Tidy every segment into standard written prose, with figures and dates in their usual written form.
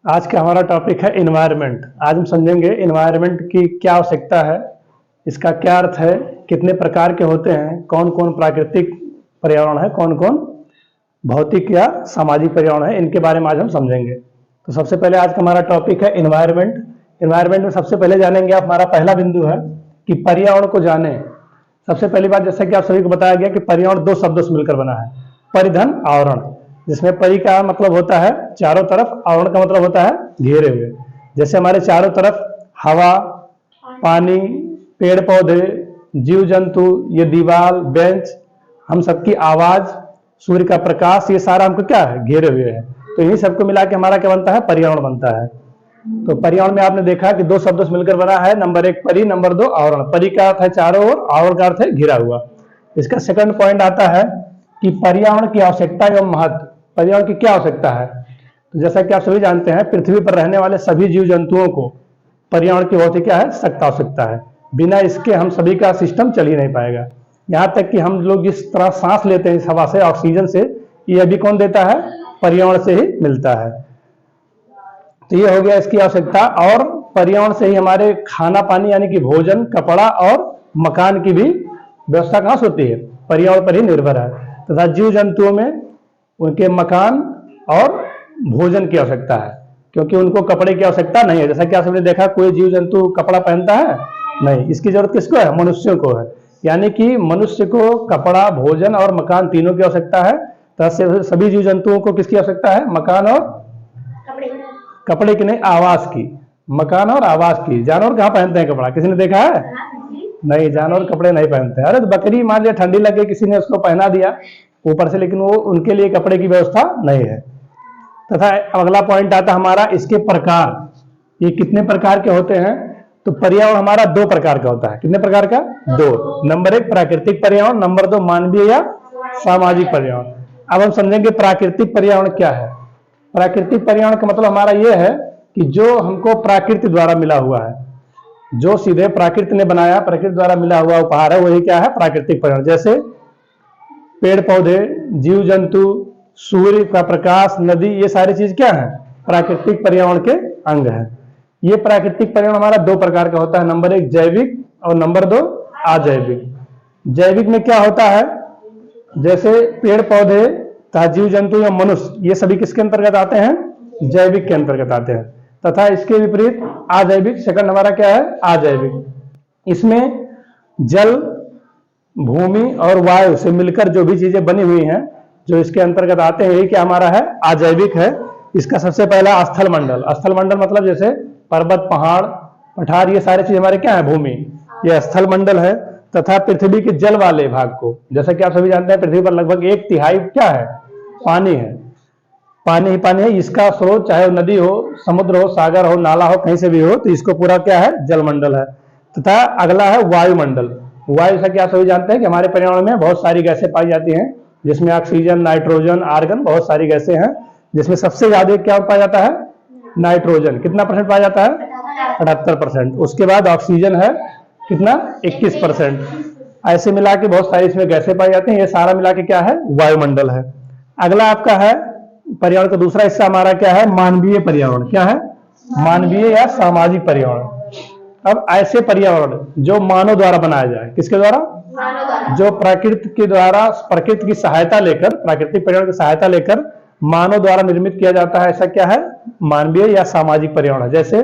आज का हमारा टॉपिक है इन्वायरमेंट। आज हम समझेंगे इन्वायरमेंट की क्या आवश्यकता है, इसका क्या अर्थ है, कितने प्रकार के होते हैं, कौन कौन प्राकृतिक पर्यावरण है, कौन कौन भौतिक या सामाजिक पर्यावरण है, इनके बारे में आज हम समझेंगे। तो सबसे पहले आज का हमारा टॉपिक है इन्वायरमेंट। इन्वायरमेंट में सबसे पहले जानेंगे आप, हमारा पहला बिंदु है कि पर्यावरण को जाने। सबसे पहली बात, जैसा कि आप सभी को बताया गया कि पर्यावरण दो शब्दों से मिलकर बना है, परिधन आवरण, जिसमें परि का मतलब होता है चारों तरफ, आवरण का मतलब होता है घेरे हुए। जैसे हमारे चारों तरफ हवा, पानी, पेड़ पौधे, जीव जंतु, ये दीवार, बेंच, हम सबकी आवाज, सूर्य का प्रकाश, ये सारा हमको क्या है, घेरे हुए है। तो इन्हीं सबको मिला के हमारा क्या बनता है, पर्यावरण बनता है। तो पर्यावरण में आपने देखा कि दो शब्दों से मिलकर बना है, नंबर एक परि, नंबर दो आवरण। परि का अर्थ है चारों ओर, आवरण का अर्थ है घिरा हुआ। इसका सेकंड पॉइंट आता है कि पर्यावरण की आवश्यकता एवं महत्व। पर्यावरण की क्या आवश्यकता है? तो जैसा कि आप सभी जानते हैं, पृथ्वी पर रहने वाले सभी जीव जंतुओं को पर्यावरण की बहुत ही क्या है, सख्त आवश्यकता है। बिना इसके हम सभी का सिस्टम चल ही नहीं पाएगा। यहाँ तक कि हम लोग जिस तरह सांस लेते हैं इस हवा से, ऑक्सीजन से, ये भी कौन देता है, पर्यावरण से ही मिलता है। तो ये हो गया इसकी आवश्यकता। और पर्यावरण से ही हमारे खाना पानी यानी कि भोजन, कपड़ा और मकान की भी व्यवस्था कहाँ से होती है, पर्यावरण पर ही निर्भर है। तथा जीव जंतुओं में उनके मकान और भोजन की आवश्यकता है, क्योंकि उनको कपड़े की आवश्यकता नहीं है। जैसा कि आप सबने देखा, कोई जीव जंतु कपड़ा पहनता है नहीं, इसकी जरूरत किसको है, मनुष्यों को है। यानी कि मनुष्य को कपड़ा, भोजन और मकान तीनों की आवश्यकता है। तथा सभी जीव जंतुओं को किसकी आवश्यकता है, मकान और कपड़े की नहीं, आवास की। मकान और आवास की। जानवर कहाँ पहनते हैं कपड़ा, किसी ने देखा है? नहीं, जानवर कपड़े नहीं पहनते। अरे तो बकरी मान लिया ठंडी लगे, किसी ने उसको पहना दिया ऊपर से, लेकिन वो उनके लिए कपड़े की व्यवस्था नहीं है। तथा अगला पॉइंट आता हमारा, इसके प्रकार। ये कितने प्रकार के होते हैं? तो पर्यावरण हमारा दो प्रकार का होता है। कितने प्रकार का? दो। नंबर एक प्राकृतिक पर्यावरण, नंबर दो मानवीय या सामाजिक पर्यावरण। अब हम समझेंगे प्राकृतिक पर्यावरण क्या है। प्राकृतिक पर्यावरण का मतलब हमारा यह है कि जो हमको प्रकृति द्वारा मिला हुआ है, जो सीधे प्रकृति ने बनाया, प्रकृति द्वारा मिला हुआ उपहार है, वही क्या है, प्राकृतिक पर्यावरण। जैसे पेड़ पौधे, जीव जंतु, सूर्य का प्रकाश, नदी, ये सारी चीज क्या है, प्राकृतिक पर्यावरण के अंग है। ये प्राकृतिक पर्यावरण हमारा दो प्रकार का होता है, नंबर एक जैविक और नंबर दो अजैविक। जैविक में क्या होता है, जैसे पेड़ पौधे तथा जीव जंतु या मनुष्य, ये सभी किसके अंतर्गत आते हैं, जैविक के अंतर्गत आते हैं। तथा इसके विपरीत अजैविक, सेकंड हमारा क्या है, अजैविक। इसमें जल, भूमि और वायु से मिलकर जो भी चीजें बनी हुई हैं, जो इसके अंतर्गत आते हैं, यही क्या हमारा है, अजैविक है। इसका सबसे पहला स्थल मंडल। स्थल मंडल मतलब जैसे पर्वत, पहाड़, पठार, ये सारी चीज हमारे क्या है, भूमि, ये स्थल मंडल है। तथा पृथ्वी के जल वाले भाग को, जैसा कि आप सभी जानते हैं, पृथ्वी पर लगभग एक तिहाई क्या है, पानी है। पानी ही पानी है। इसका स्रोत चाहे वो नदी हो, समुद्र हो, सागर हो, नाला हो, कहीं से भी हो, तो इसको पूरा क्या है, जलमंडल है। तथा अगला है वायुमंडल। वायु से क्या सभी जानते हैं कि हमारे पर्यावरण में बहुत सारी गैसें पाई जाती हैं, जिसमें ऑक्सीजन, नाइट्रोजन, आर्गन, बहुत सारी गैसें हैं। जिसमें सबसे ज्यादा क्या पाया जाता है, नाइट्रोजन। कितना परसेंट पाया जाता है, 78%। उसके बाद ऑक्सीजन है कितना, 21%। ऐसे मिला के बहुत सारी इसमें गैसें पाई जाती हैं। ये सारा मिला के क्या है, वायुमंडल है। अगला आपका है पर्यावरण का दूसरा हिस्सा हमारा क्या है, मानवीय पर्यावरण। क्या है, मानवीय या सामाजिक पर्यावरण। अब ऐसे पर्यावरण जो मानव द्वारा बनाया जाए, किसके द्वारा, जो प्रकृति के द्वारा, प्रकृति की सहायता लेकर, प्राकृतिक पर्यावरण की सहायता लेकर मानव द्वारा निर्मित किया जाता है, ऐसा क्या है, मानवीय या सामाजिक पर्यावरण। जैसे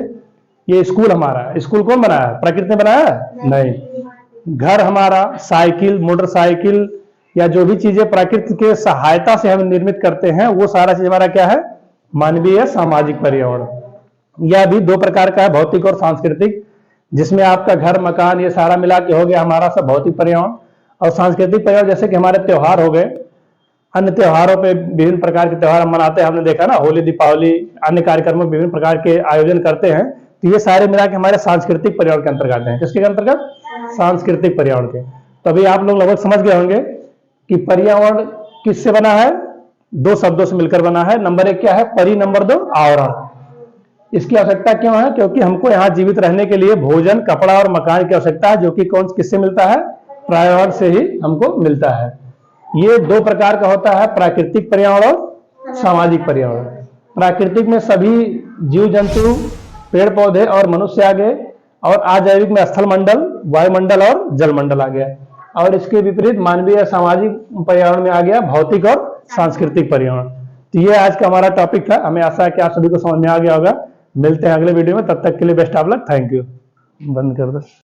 ये स्कूल हमारा, स्कूल कौन बनाया है, प्रकृति ने बनाया है? नहीं। घर हमारा, साइकिल, मोटरसाइकिल, या जो भी चीजें प्रकृति के सहायता से हम निर्मित करते हैं, वो सारा चीज हमारा क्या है, मानवीय या सामाजिक पर्यावरण। यह भी दो प्रकार का है, भौतिक और सांस्कृतिक, जिसमें आपका घर, मकान, ये सारा मिला के हो गया हमारा सब भौतिक पर्यावरण। और सांस्कृतिक पर्यावरण जैसे कि हमारे त्योहार हो गए, अन्य त्योहारों पे विभिन्न प्रकार के त्योहार हम मनाते हैं, हमने देखा ना, होली, दीपावली, अन्य कार्यक्रमों में विभिन्न प्रकार के आयोजन करते हैं। तो ये सारे मिला के हमारे सांस्कृतिक पर्यावरण के अंतर्गत हैं। किसके अंतर्गत, सांस्कृतिक पर्यावरण के। तभी आप लोग लगभग समझ गए होंगे कि पर्यावरण किससे बना है, दो शब्दों से मिलकर बना है। नंबर एक क्या है, परि, नंबर दो आवरण। इसकी आवश्यकता क्यों है, क्योंकि हमको यहाँ जीवित रहने के लिए भोजन, कपड़ा और मकान की आवश्यकता है, जो कि कौन किससे मिलता है, पर्यावरण से ही हमको मिलता है। ये दो प्रकार का होता है, प्राकृतिक पर्यावरण और सामाजिक पर्यावरण। प्राकृतिक में सभी जीव जंतु, पेड़ पौधे और मनुष्य आ गए, और अजैविक में स्थल मंडल, वायुमंडल और जलमंडल आ गया, और इसके विपरीत मानवीय सामाजिक पर्यावरण में आ गया भौतिक और सांस्कृतिक पर्यावरण। तो ये आज का हमारा टॉपिक था। हमें आशा है कि आप सभी को समझ में आ गया होगा। मिलते हैं अगले वीडियो में, तब तक के लिए best of luck. Thank you. बंद कर दो।